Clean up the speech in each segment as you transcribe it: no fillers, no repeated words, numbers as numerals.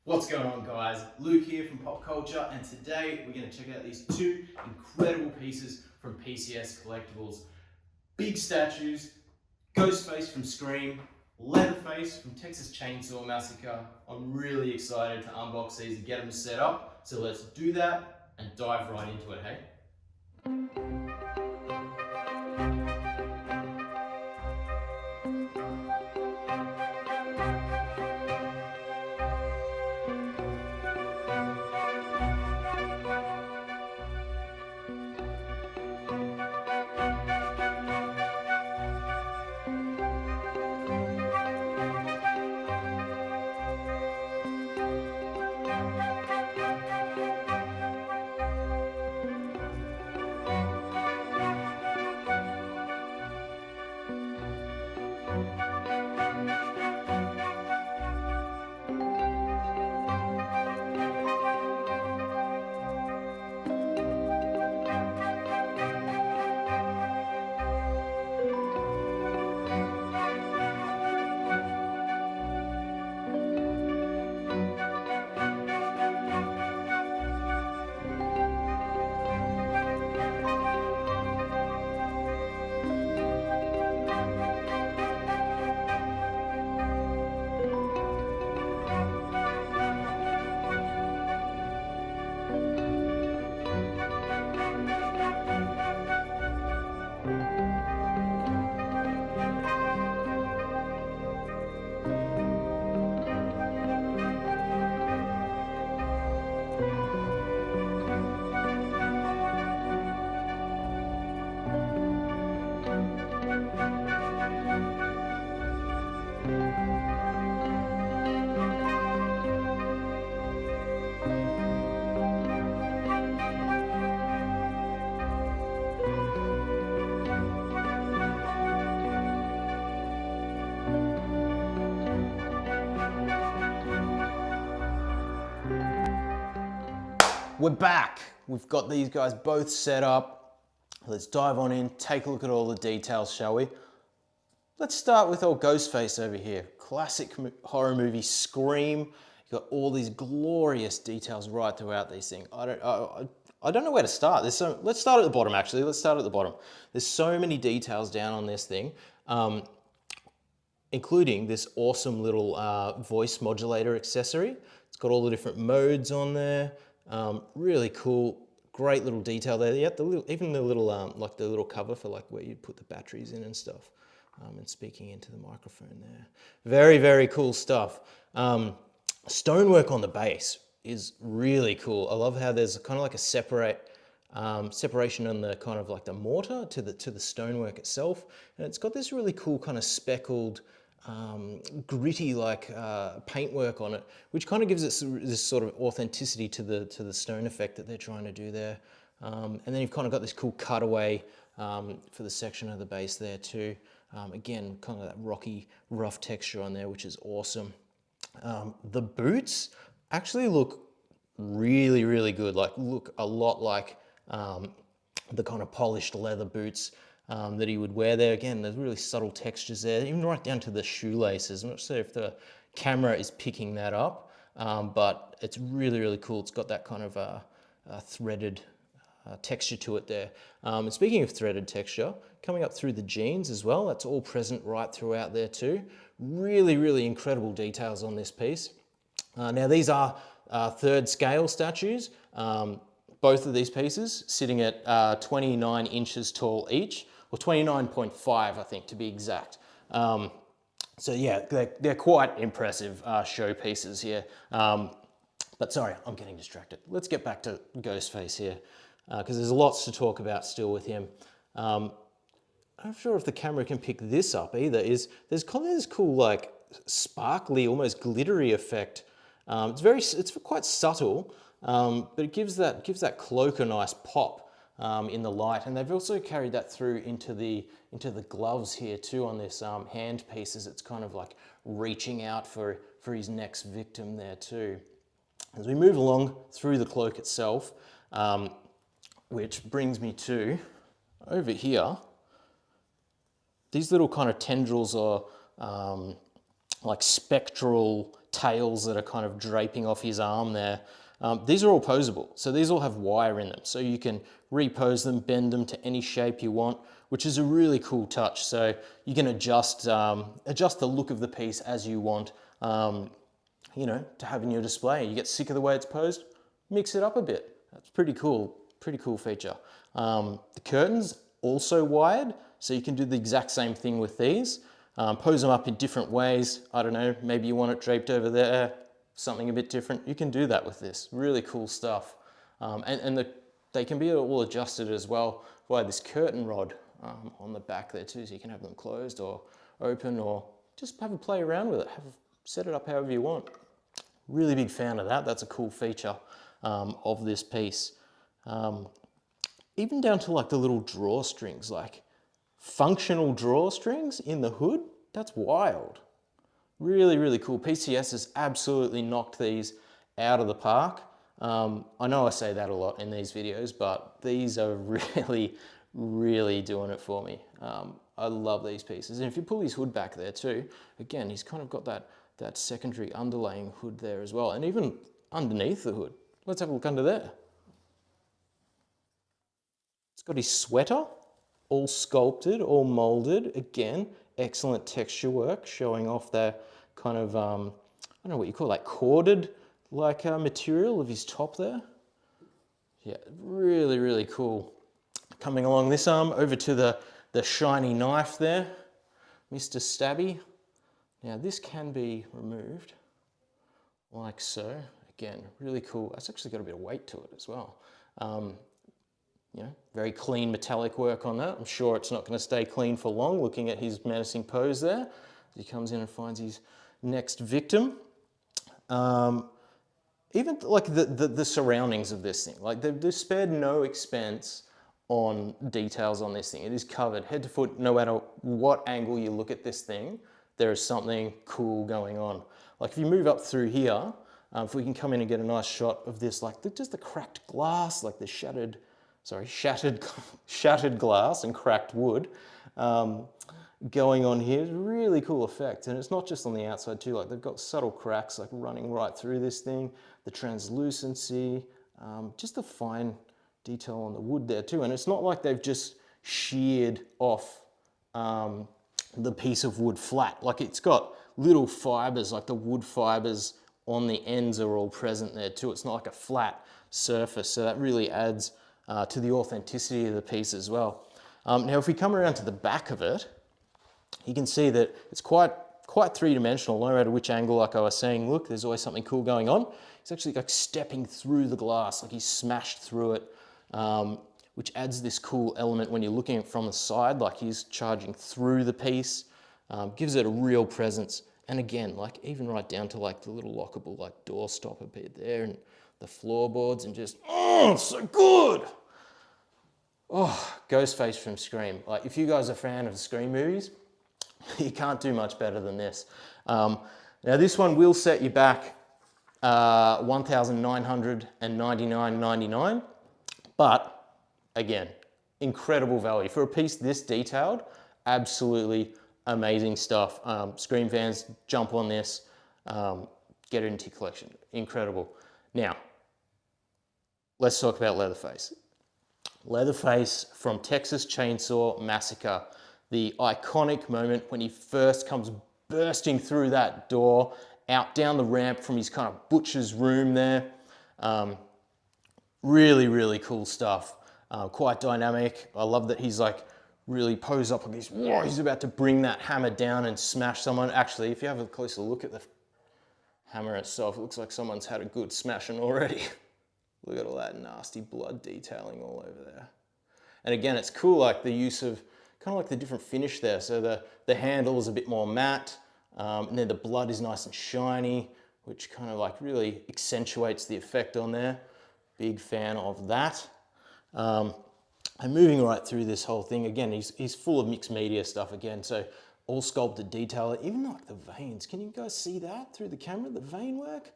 What's going on, guys? Luke here from Pop Culture, and today we're going to check out these two incredible pieces from PCS Collectibles. Big statues, Ghostface from Scream, Leatherface from Texas Chainsaw Massacre. I'm really excited to unbox these and get them set up, so let's do that and dive right into it, hey? We're back. We've got these guys both set up. Let's dive on in, take a look at all the details, shall we? Let's start with old Ghostface over here. Classic horror movie, Scream. You've got all these glorious details right throughout these things. I don't know where to start. Let's start at the bottom, actually. Let's start at the bottom. There's so many details down on this thing, including this awesome little voice modulator accessory. It's got all the different modes on there. Really cool, great little detail there. Yeah, even the little like the little cover for like where you'd put the batteries in and stuff. And speaking into the microphone there. Very, very cool stuff. Stonework on the base is really cool. I love how there's kind of like a separation on the kind of like the mortar to the stonework itself, and it's got this really cool kind of speckled, gritty like paintwork on it, which kind of gives it this sort of authenticity to the stone effect that they're trying to do there. And then you've kind of got this cool cutaway for the section of the base there too. Again, kind of that rocky, rough texture on there, which is awesome. The boots actually look really, really good. Like look a lot like the kind of polished leather boots that he would wear there. Again, there's really subtle textures there, even right down to the shoelaces. I'm not sure if the camera is picking that up, but it's really, really cool. It's got that kind of threaded texture to it there. And speaking of threaded texture, coming up through the jeans as well, that's all present right throughout there too. Really, really incredible details on this piece. Now these are third scale statues. Both of these pieces sitting at 29 inches tall each, or 29.5 I think to be exact. So yeah, they're quite impressive show pieces here. But sorry, I'm getting distracted. Let's get back to Ghostface here, because there's lots to talk about still with him. I'm not sure if the camera can pick this up either. There's kind of this cool like sparkly, almost glittery effect. It's quite subtle, but it gives that cloak a nice pop in the light. And they've also carried that through into the gloves here too on this hand piece, as it's kind of like reaching out for his next victim there too. As we move along through the cloak itself, which brings me to over here, these little kind of tendrils are like spectral tails that are kind of draping off his arm there. These are all posable, so these all have wire in them, so you can repose them, bend them to any shape you want, which is a really cool touch. So you can adjust the look of the piece as you want, you know, to have in your display. You get sick of the way it's posed, mix it up a bit. That's pretty cool feature. The curtains also wired, so you can do the exact same thing with these. Pose them up in different ways. I don't know, maybe you want it draped over there, something a bit different. You can do that with this. Really cool stuff. They can be all adjusted as well by this curtain rod on the back there too, so you can have them closed or open, or just have a play around with it. Set it up however you want. Really big fan of that. That's a cool feature of this piece. Even down to like the little drawstrings, like functional drawstrings in the hood. That's wild. Really, really cool. PCS has absolutely knocked these out of the park. I know I say that a lot in these videos, but these are really, really doing it for me. I love these pieces. And if you pull his hood back there too, again, he's kind of got that secondary underlaying hood there as well. And even underneath the hood. Let's have a look under there. It's got his sweater, all sculpted, all molded. Again, excellent texture work, showing off that kind of, I don't know what you call that, corded like material of his top there. Yeah, really, really cool. Coming along this arm, over to the shiny knife there, Mr. Stabby. Now this can be removed like so. Again, really cool. It's actually got a bit of weight to it as well. You know, very clean metallic work on that. I'm sure it's not going to stay clean for long, looking at his menacing pose there as he comes in and finds his next victim. Even like the surroundings of this thing, like they've spared no expense on details on this thing. It is covered head to foot. No matter what angle you look at this thing, there is something cool going on. Like if you move up through here, if we can come in and get a nice shot of this, like just the cracked glass, like the shattered glass and cracked wood going on here. Really cool effect. And it's not just on the outside too, like they've got subtle cracks like running right through this thing, the translucency, just the fine detail on the wood there too. And it's not like they've just sheared off the piece of wood flat. Like it's got little fibers, like the wood fibers on the ends are all present there too. It's not like a flat surface. So that really adds to the authenticity of the piece as well. Now, if we come around to the back of it, you can see that it's quite three-dimensional, no matter which angle. Like I was saying, look, there's always something cool going on. He's actually like stepping through the glass, like he's smashed through it, which adds this cool element when you're looking at it from the side, like he's charging through the piece, gives it a real presence. And again, like even right down to like the little lockable like door stopper bit there and the floorboards, and just, oh, it's so good. Oh, Ghostface from Scream. Like if you guys are a fan of the Scream movies, you can't do much better than this. Now this one will set you back $1,999.99, but again, incredible value. For a piece this detailed, absolutely amazing stuff. Scream fans, jump on this, get it into your collection. Incredible. Now, let's talk about Leatherface. Leatherface from Texas Chainsaw Massacre. The iconic moment when he first comes bursting through that door, out down the ramp from his kind of butcher's room there. Really, really cool stuff. Quite dynamic. I love that he's like really posed up like he's about to bring that hammer down and smash someone. Actually, if you have a closer look at the hammer itself, it looks like someone's had a good smashing already. Look at all that nasty blood detailing all over there. And again, it's cool, like the use of kind of like the different finish there. So the handle is a bit more matte, and then the blood is nice and shiny, which kind of like really accentuates the effect on there. Big fan of that. And moving right through this whole thing, again, he's full of mixed media stuff again. So all sculpted detail, even like the veins. Can you guys see that through the camera, the vein work?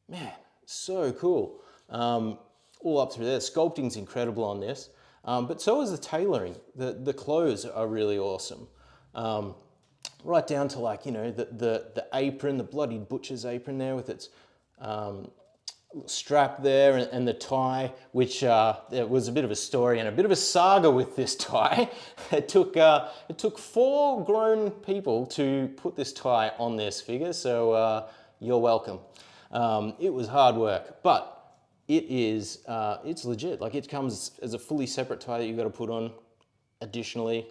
Man, so cool. All up through there. Sculpting's incredible on this, but so is the tailoring. The clothes are really awesome. right down to like, you know, the apron, the bloodied butcher's apron there with its strap there, and the tie, which there was a bit of a story and a bit of a saga with this tie. It took 4 grown people to put this tie on this figure, so you're welcome. It was hard work, but it's legit. Like, it comes as a fully separate tie that you've got to put on additionally.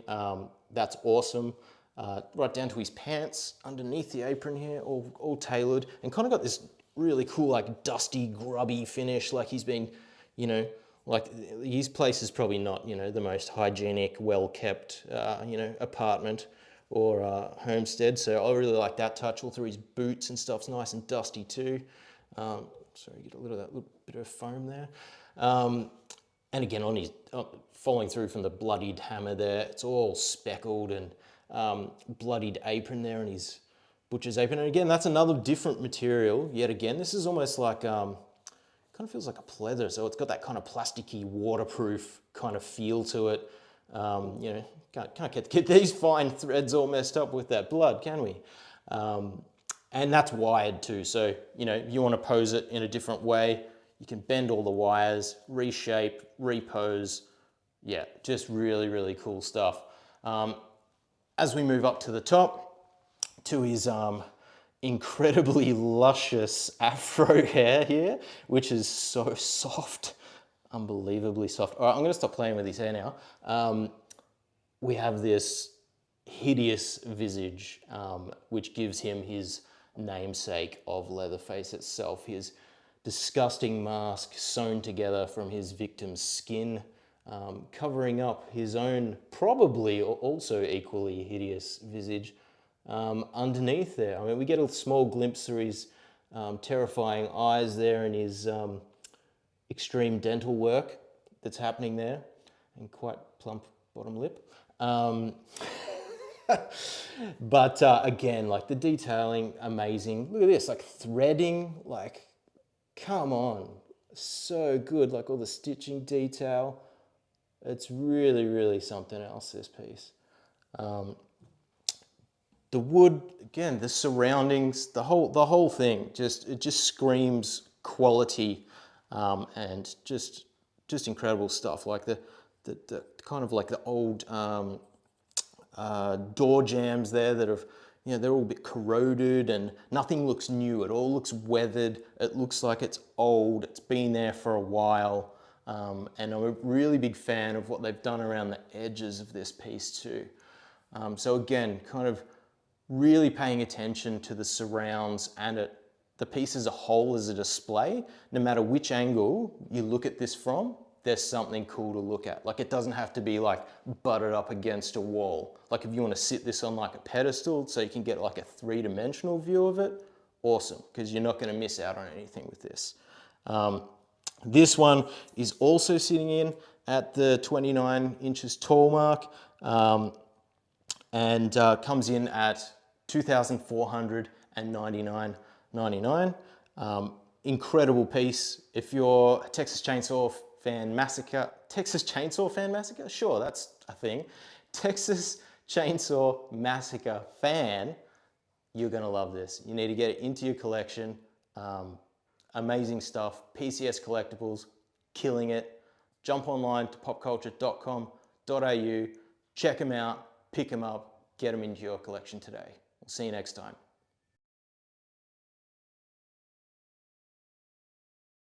That's awesome. Right down to his pants underneath the apron here, all tailored, and kind of got this really cool, like, dusty, grubby finish. Like, he's been, you know, like, his place is probably not, you know, the most hygienic, well-kept, you know, apartment or homestead. So I really like that touch. All through his boots and stuff's nice and dusty too. Sorry, get a little bit of foam there. And again, on his following through from the bloodied hammer there, it's all speckled, and bloodied apron there, and his butcher's apron. And again, that's another different material. Yet again, this is almost like, kind of feels like a pleather. So it's got that kind of plasticky, waterproof kind of feel to it. You know, can't get these fine threads all messed up with that blood, can we? And that's wired too. So, you know, if you want to pose it in a different way, you can bend all the wires, reshape, repose. Yeah, just really, really cool stuff. As we move up to the top, to his incredibly luscious afro hair here, which is so soft, unbelievably soft. All right, I'm gonna stop playing with his hair now. We have this hideous visage, which gives him his namesake of Leatherface itself, his disgusting mask sewn together from his victim's skin, covering up his own probably also equally hideous visage underneath there. I mean, we get a small glimpse through his terrifying eyes there, and his extreme dental work that's happening there, and quite plump bottom lip. But again, like, the detailing, amazing. Look at this, like, threading, like, come on, so good. Like, all the stitching detail, it's really, really something else, this piece. The wood, again, the surroundings, the whole thing, it just screams quality, and just incredible stuff. Like the kind of like the old door jambs there that have, you know, they're all a bit corroded, and nothing looks new. It all looks weathered. It looks like it's old. It's been there for a while. And I'm a really big fan of what they've done around the edges of this piece too. So again, kind of really paying attention to the surrounds and the piece as a whole as a display. No matter which angle you look at this from, there's something cool to look at. Like, it doesn't have to be like butted up against a wall. Like, if you want to sit this on like a pedestal so you can get like a 3-dimensional view of it, awesome, because you're not going to miss out on anything with this. This one is also sitting in at the 29 inches tall mark, and comes in at $2,499.99. Incredible piece. If you're a Texas Chainsaw Massacre, sure, that's a thing. Texas Chainsaw Massacre fan, you're gonna love this. You need to get it into your collection. Amazing stuff. PCS Collectibles, killing it. Jump online to popculture.com.au, check them out, pick them up, get them into your collection today. We'll see you next time.